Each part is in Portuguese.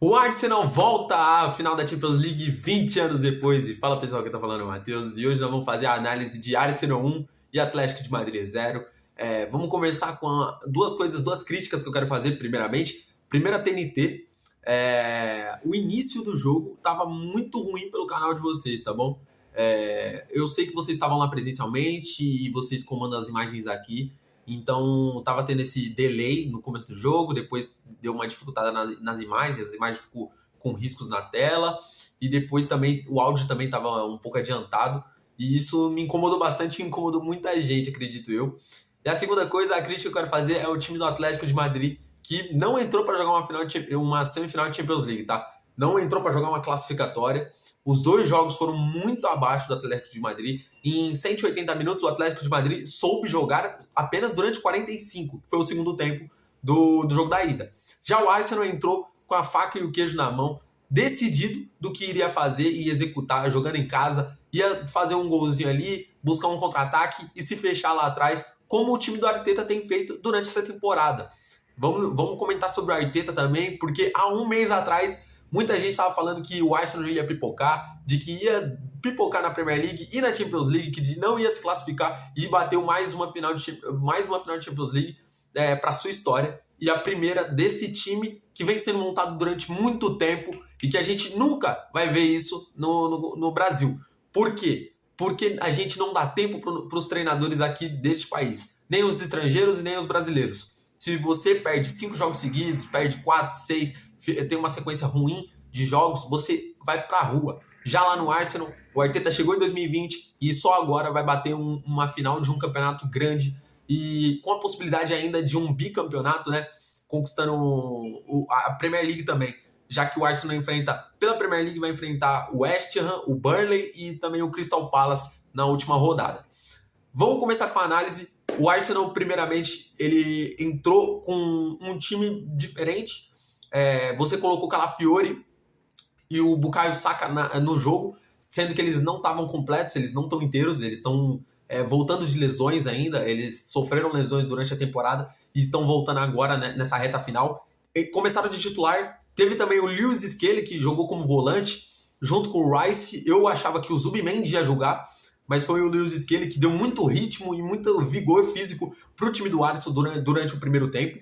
O Arsenal volta à final da Champions League 20 anos depois. E fala pessoal, que tá falando é o Matheus. E hoje nós vamos fazer a análise de Arsenal 1 e Atlético de Madrid 0. Vamos começar com duas críticas que eu quero fazer primeiramente. Primeira, TNT. O início do jogo tava muito ruim pelo canal de vocês, tá bom? Eu sei que vocês estavam lá presencialmente e vocês comandam as imagens aqui. Então, tava tendo esse delay no começo do jogo, depois deu uma dificultada nas imagens, as imagens ficou com riscos na tela, e depois também o áudio também estava um pouco adiantado, e isso me incomodou bastante e incomodou muita gente, acredito eu. E a segunda coisa, a crítica que eu quero fazer é o time do Atlético de Madrid, que não entrou para jogar uma semifinal de Champions League, tá? Não entrou para jogar uma classificatória. Os dois jogos foram muito abaixo do Atlético de Madrid. Em 180 minutos, o Atlético de Madrid soube jogar apenas durante 45, que foi o segundo tempo do jogo da ida. Já o Arsenal entrou com a faca e o queijo na mão, decidido do que iria fazer e executar, jogando em casa, ia fazer um golzinho ali, buscar um contra-ataque e se fechar lá atrás, como o time do Arteta tem feito durante essa temporada. Vamos comentar sobre o Arteta também, porque há um mês atrás muita gente estava falando que o Arsenal ia pipocar, de que ia pipocar na Premier League e na Champions League, que não ia se classificar e bateu mais uma final de Champions League para sua história. E a primeira desse time que vem sendo montado durante muito tempo e que a gente nunca vai ver isso no Brasil. Por quê? Porque a gente não dá tempo para os treinadores aqui deste país, nem os estrangeiros e nem os brasileiros. Se você perde 5 jogos seguidos, perde 4, 6, tem uma sequência ruim de jogos, você vai pra rua. Já lá no Arsenal, o Arteta chegou em 2020 e só agora vai bater uma final de um campeonato grande e com a possibilidade ainda de um bicampeonato, né? Conquistando a Premier League também, já que o Arsenal pela Premier League vai enfrentar o West Ham, o Burnley e também o Crystal Palace na última rodada. Vamos começar com a análise. O Arsenal, primeiramente, ele entrou com um time diferente. Você colocou o Calafiori e o Bukayo Saka no jogo, sendo que eles não estavam completos, eles não estão inteiros, eles estão voltando de lesões ainda, eles sofreram lesões durante a temporada e estão voltando agora, né, nessa reta final. E começaram de titular, teve também o Lewis Skelly, que jogou como volante, junto com o Rice. Eu achava que o Zubimendi ia jogar, mas foi o Lewis Skelly que deu muito ritmo e muito vigor físico para o time do Arsenal durante o primeiro tempo.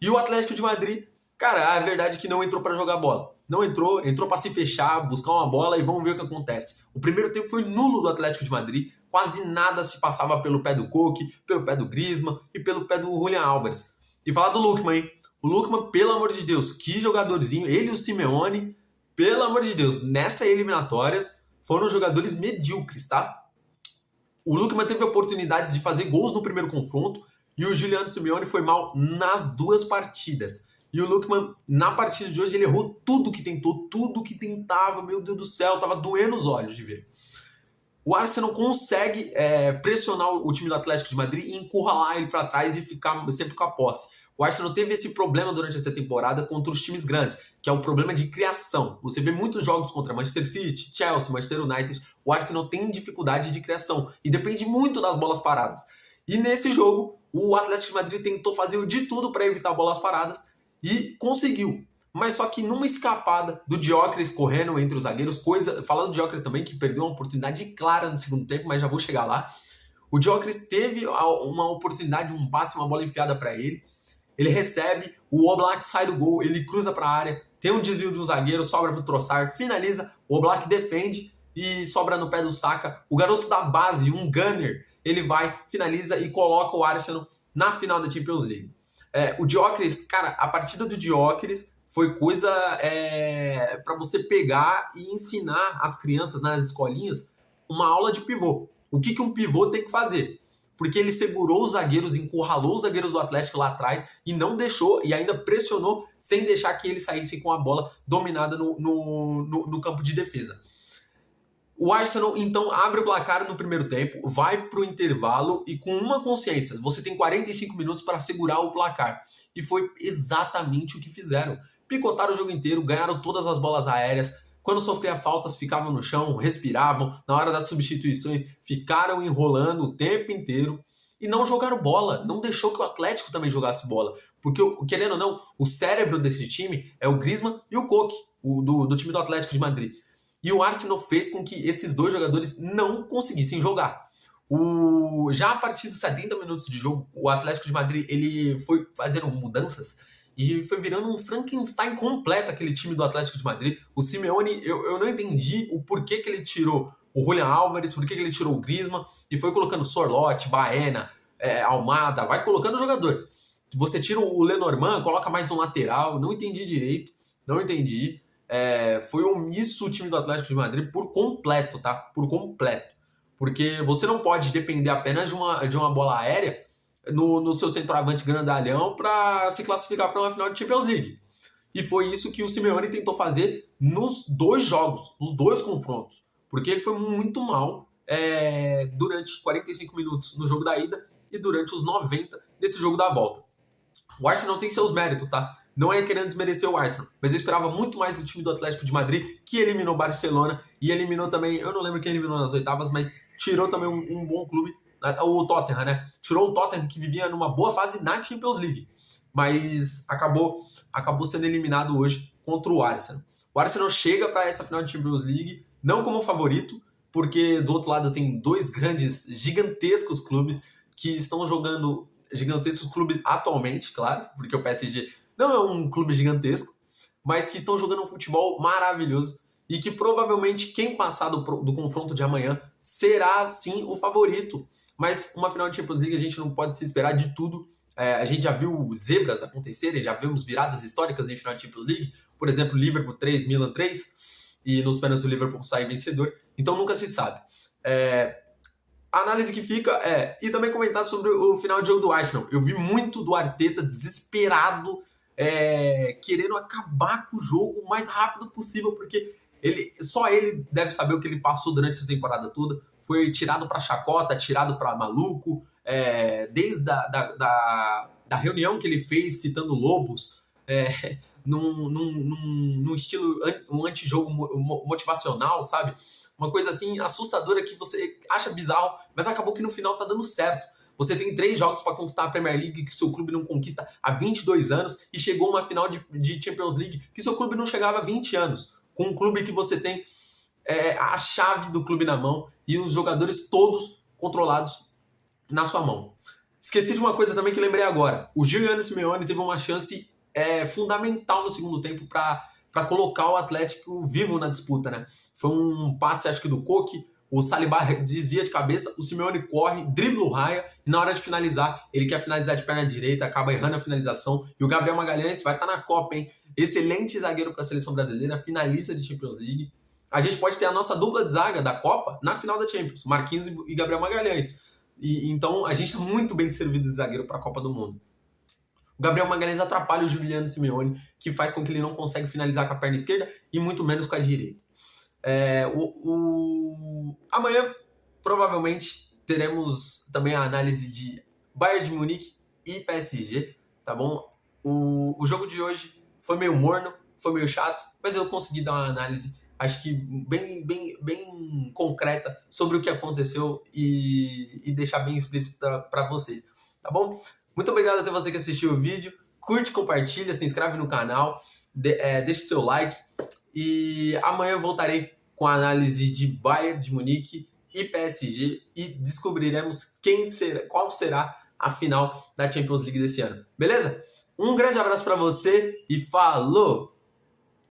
E o Atlético de Madrid, cara, a verdade é que não entrou para jogar bola. Não entrou para se fechar, buscar uma bola e vamos ver o que acontece. O primeiro tempo foi nulo do Atlético de Madrid, quase nada se passava pelo pé do Koke, pelo pé do Griezmann e pelo pé do Julian Álvares. E falar do Lookman, hein? O Lookman, pelo amor de Deus, que jogadorzinho, ele e o Simeone, pelo amor de Deus, nessas eliminatórias foram jogadores medíocres, tá? O Lookman teve oportunidades de fazer gols no primeiro confronto e o Giuliano Simeone foi mal nas duas partidas. E o Lookman, na partida de hoje, ele errou tudo que tentou, tudo que tentava, meu Deus do céu, tava doendo os olhos de ver. O Arsenal consegue pressionar o time do Atlético de Madrid e encurralar ele para trás e ficar sempre com a posse. O Arsenal teve esse problema durante essa temporada contra os times grandes, que é o problema de criação. Você vê muitos jogos contra Manchester City, Chelsea, Manchester United, o Arsenal tem dificuldade de criação e depende muito das bolas paradas. E nesse jogo, o Atlético de Madrid tentou fazer de tudo para evitar bolas paradas e conseguiu. Mas só que numa escapada do Gyökeres correndo entre os zagueiros, falando do Gyökeres também, que perdeu uma oportunidade clara no segundo tempo, mas já vou chegar lá. O Gyökeres teve uma oportunidade, um passe, uma bola enfiada para ele. Ele recebe, o Oblak sai do gol, ele cruza para a área, tem um desvio de um zagueiro, sobra para o Trossard, finaliza, o Oblak defende e sobra no pé do Saka. O garoto da base, um gunner, ele vai, finaliza e coloca o Arsenal na final da Champions League. O Gyökeres, cara, a partida do Gyökeres foi coisa para você pegar e ensinar as crianças nas escolinhas uma aula de pivô. O que um pivô tem que fazer? Porque ele segurou os zagueiros, encurralou os zagueiros do Atlético lá atrás e não deixou, e ainda pressionou sem deixar que eles saíssem com a bola dominada no campo de defesa. O Arsenal, então, abre o placar no primeiro tempo, vai para o intervalo e com uma consciência, você tem 45 minutos para segurar o placar. E foi exatamente o que fizeram. Picotaram o jogo inteiro, ganharam todas as bolas aéreas, quando sofria faltas ficavam no chão, respiravam, na hora das substituições ficaram enrolando o tempo inteiro e não jogaram bola, não deixou que o Atlético também jogasse bola. Porque, querendo ou não, o cérebro desse time é o Griezmann e o Koke, do time do Atlético de Madrid. E o Arsenal fez com que esses dois jogadores não conseguissem jogar. Já a partir dos 70 minutos de jogo, o Atlético de Madrid ele foi fazendo mudanças e foi virando um Frankenstein completo aquele time do Atlético de Madrid. O Simeone, eu não entendi o porquê que ele tirou o Julián Álvares, porquê que ele tirou o Griezmann e foi colocando Sorloth, Baena, Almada, vai colocando jogador. Você tira o Lenormand, coloca mais um lateral, não entendi direito, não entendi. Foi omisso o time do Atlético de Madrid por completo, tá? Por completo. Porque você não pode depender apenas de uma bola aérea no seu centroavante grandalhão para se classificar para uma final de Champions League. E foi isso que o Simeone tentou fazer nos dois jogos, nos dois confrontos. Porque ele foi muito mal durante 45 minutos no jogo da ida e durante os 90 desse jogo da volta. O Arsenal tem seus méritos, tá? Não é querendo desmerecer o Arsenal, mas eu esperava muito mais do time do Atlético de Madrid, que eliminou o Barcelona e eliminou também, eu não lembro quem eliminou nas oitavas, mas tirou também um bom clube, o Tottenham, né? Tirou o Tottenham, que vivia numa boa fase na Champions League, mas acabou sendo eliminado hoje contra o Arsenal. O Arsenal chega para essa final de Champions League, não como favorito, porque do outro lado tem dois grandes, gigantescos clubes que estão jogando, gigantescos clubes atualmente, claro, porque o PSG não é um clube gigantesco, mas que estão jogando um futebol maravilhoso e que provavelmente quem passar do confronto de amanhã será sim o favorito. Mas uma final de Champions League a gente não pode se esperar de tudo. A gente já viu zebras acontecerem, já vimos viradas históricas em final de Champions League. Por exemplo, Liverpool 3, Milan 3, e nos pênaltis o Liverpool sai vencedor. Então nunca se sabe. A análise que fica e também comentar sobre o final de jogo do Arsenal. Eu vi muito do Arteta desesperado, querendo acabar com o jogo o mais rápido possível, porque só ele deve saber o que ele passou durante essa temporada toda. Foi tirado para chacota, tirado para maluco, desde da reunião que ele fez citando Lobos, num estilo, um antijogo motivacional, sabe? Uma coisa assim assustadora que você acha bizarro, mas acabou que no final tá dando certo. Você tem 3 jogos para conquistar a Premier League que seu clube não conquista há 22 anos e chegou uma final de Champions League que seu clube não chegava há 20 anos. Com um clube que você tem a chave do clube na mão e os jogadores todos controlados na sua mão. Esqueci de uma coisa também que lembrei agora. O Giuliano Simeone teve uma chance fundamental no segundo tempo para colocar o Atlético vivo na disputa, né? Foi um passe, acho que do Koke, o Saliba desvia de cabeça, o Simeone corre, dribla o Raya, e na hora de finalizar, ele quer finalizar de perna direita, acaba errando a finalização, e o Gabriel Magalhães vai estar na Copa, hein? Excelente zagueiro para a seleção brasileira, finalista de Champions League. A gente pode ter a nossa dupla de zaga da Copa na final da Champions, Marquinhos e Gabriel Magalhães. Então, a gente está muito bem servido de zagueiro para a Copa do Mundo. O Gabriel Magalhães atrapalha o Giuliano Simeone, que faz com que ele não consiga finalizar com a perna esquerda e muito menos com a direita. Amanhã, provavelmente, teremos também a análise de Bayern de Munique e PSG, tá bom? O jogo de hoje foi meio morno, foi meio chato, mas eu consegui dar uma análise, acho que bem concreta sobre o que aconteceu e deixar bem explícito para vocês, tá bom? Muito obrigado a você que assistiu o vídeo. Curte, compartilha, se inscreve no canal, deixe seu like. E amanhã eu voltarei com a análise de Bayern de Munique e PSG e descobriremos qual será a final da Champions League desse ano. Beleza? Um grande abraço para você e falou!